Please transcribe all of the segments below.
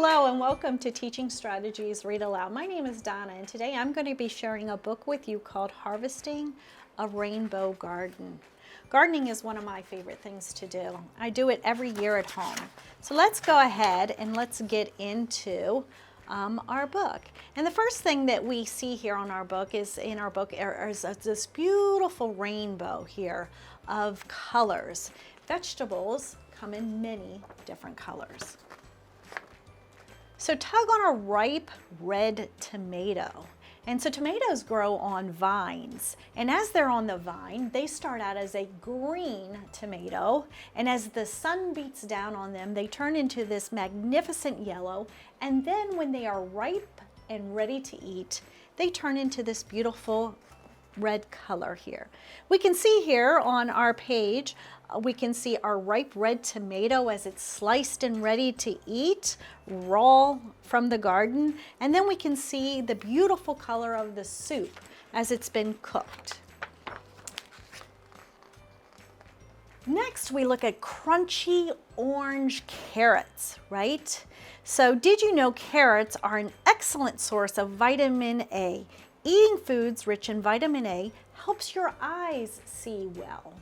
Hello and welcome to Teaching Strategies Read Aloud. My name is Donna and today I'm going to be sharing a book with you called Harvesting a Rainbow Garden. Gardening is one of my favorite things to do. I do it every year at home. So let's go ahead and let's get into our book. And the first thing that we see here on our book is this beautiful rainbow here of colors. Vegetables come in many different colors. So tug on a ripe red tomato. And so tomatoes grow on vines. And as they're on the vine, they start out as a green tomato. And as the sun beats down on them, they turn into this magnificent yellow. And then when they are ripe and ready to eat, they turn into this beautiful red color here. We can see here on our page, we can see our ripe red tomato as it's sliced and ready to eat, raw from the garden. And then we can see the beautiful color of the soup as it's been cooked. Next, we look at crunchy orange carrots, right? So did you know carrots are an excellent source of vitamin A? Eating foods rich in vitamin A helps your eyes see well.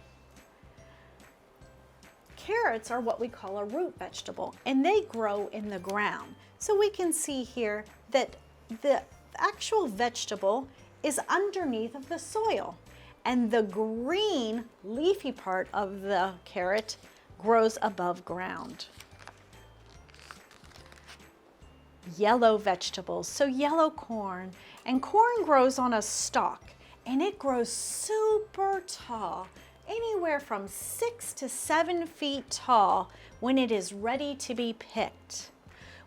Carrots are what we call a root vegetable, and they grow in the ground. So we can see here that the actual vegetable is underneath of the soil, and the green leafy part of the carrot grows above ground. Yellow vegetables, so yellow corn, and corn grows on a stalk, and it grows super tall, anywhere from 6 to 7 feet tall when it is ready to be picked.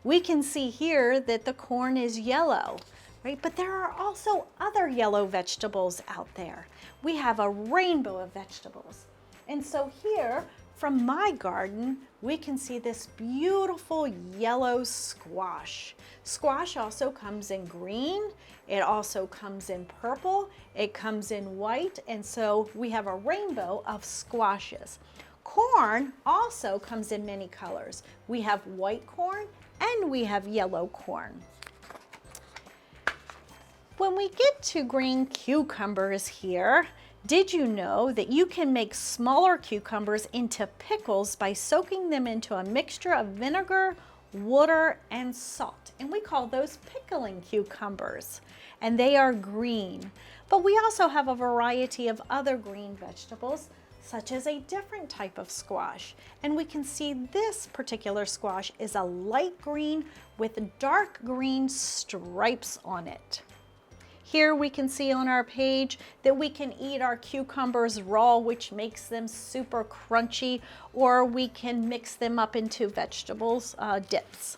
We can see here that the corn is yellow, right? But there are also other yellow vegetables out there. We have a rainbow of vegetables. And so here, from my garden, we can see this beautiful yellow squash. Squash also comes in green, it also comes in purple, it comes in white, and so we have a rainbow of squashes. Corn also comes in many colors. We have white corn and we have yellow corn. When we get to green cucumbers here, did you know that you can make smaller cucumbers into pickles by soaking them into a mixture of vinegar, water, and salt? And we call those pickling cucumbers, and they are green. But we also have a variety of other green vegetables, such as a different type of squash. And we can see this particular squash is a light green with dark green stripes on it. Here we can see on our page that we can eat our cucumbers raw, which makes them super crunchy, or we can mix them up into vegetables dips.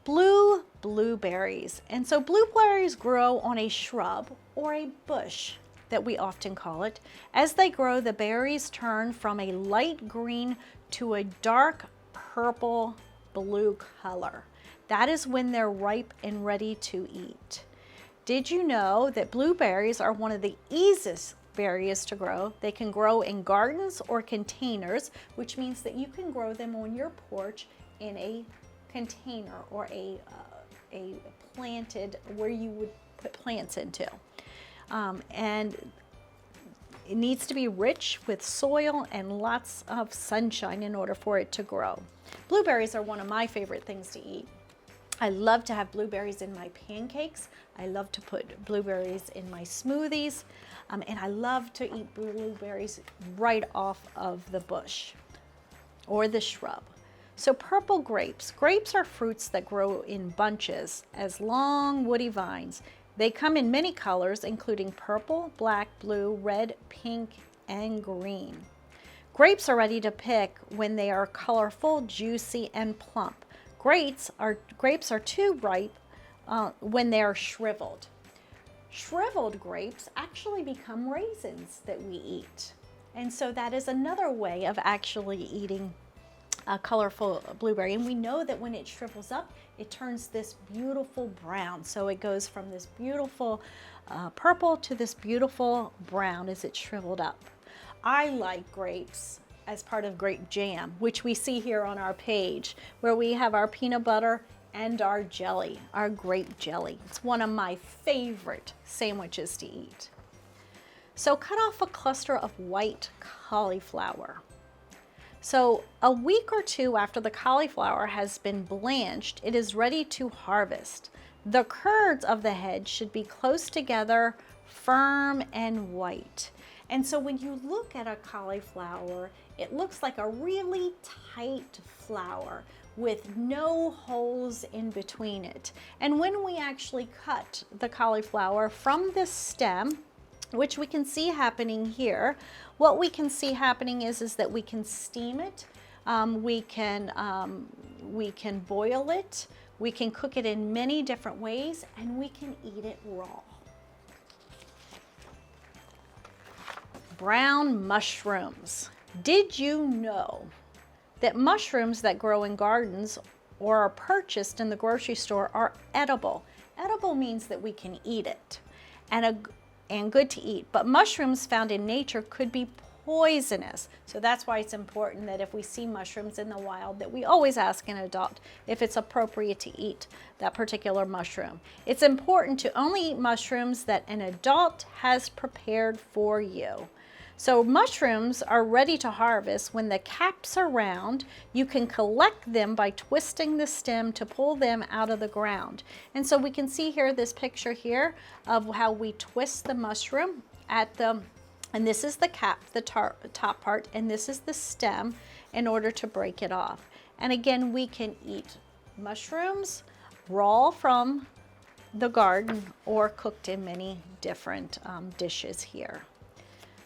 Blueberries. And so blueberries grow on a shrub or a bush that we often call it. As they grow, the berries turn from a light green to a dark purple blue color. That is when they're ripe and ready to eat. Did you know that blueberries are one of the easiest berries to grow? They can grow in gardens or containers, which means that you can grow them on your porch in a container or a planted where you would put plants into. And it needs to be rich with soil and lots of sunshine in order for it to grow. Blueberries are one of my favorite things to eat. I love to have blueberries in my pancakes. I love to put blueberries in my smoothies. And I love to eat blueberries right off of the bush or the shrub. So purple grapes. Grapes are fruits that grow in bunches as long woody vines. They come in many colors, including purple, black, blue, red, pink, and green. Grapes are ready to pick when they are colorful, juicy, and plump. Grapes are too ripe when they are shriveled. Shriveled grapes actually become raisins that we eat. And so that is another way of actually eating a colorful blueberry. And we know that when it shrivels up, it turns this beautiful brown. So it goes from this beautiful purple to this beautiful brown as it's shriveled up. I like grapes as part of grape jam, which we see here on our page, where we have our peanut butter and our jelly, our grape jelly. It's one of my favorite sandwiches to eat. So cut off a cluster of white cauliflower. So a week or two after the cauliflower has been blanched, it is ready to harvest. The curds of the head should be close together, firm and white. And so when you look at a cauliflower, it looks like a really tight flower with no holes in between it. And when we actually cut the cauliflower from the stem, which we can see happening here, what we can see happening is that we can steam it, we can boil it, we can cook it in many different ways, and we can eat it raw. Brown mushrooms. Did you know that mushrooms that grow in gardens or are purchased in the grocery store are edible? Edible means that we can eat it and good to eat, but mushrooms found in nature could be poisonous. So that's why it's important that if we see mushrooms in the wild, that we always ask an adult if it's appropriate to eat that particular mushroom. It's important to only eat mushrooms that an adult has prepared for you. So mushrooms are ready to harvest when the caps are round. You can collect them by twisting the stem to pull them out of the ground. And so we can see here this picture here of how we twist the mushroom and this is the cap, the top part, and this is the stem in order to break it off. And again, we can eat mushrooms raw from the garden or cooked in many different dishes here.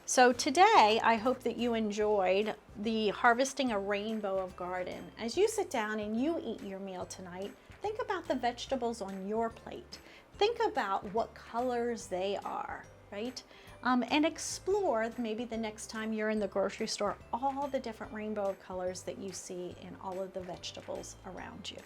So today, I hope that you enjoyed the Harvesting a Rainbow of Garden. As you sit down and you eat your meal tonight, think about the vegetables on your plate. Think about what colors they are, right? And explore, maybe the next time you're in the grocery store, all the different rainbow of colors that you see in all of the vegetables around you.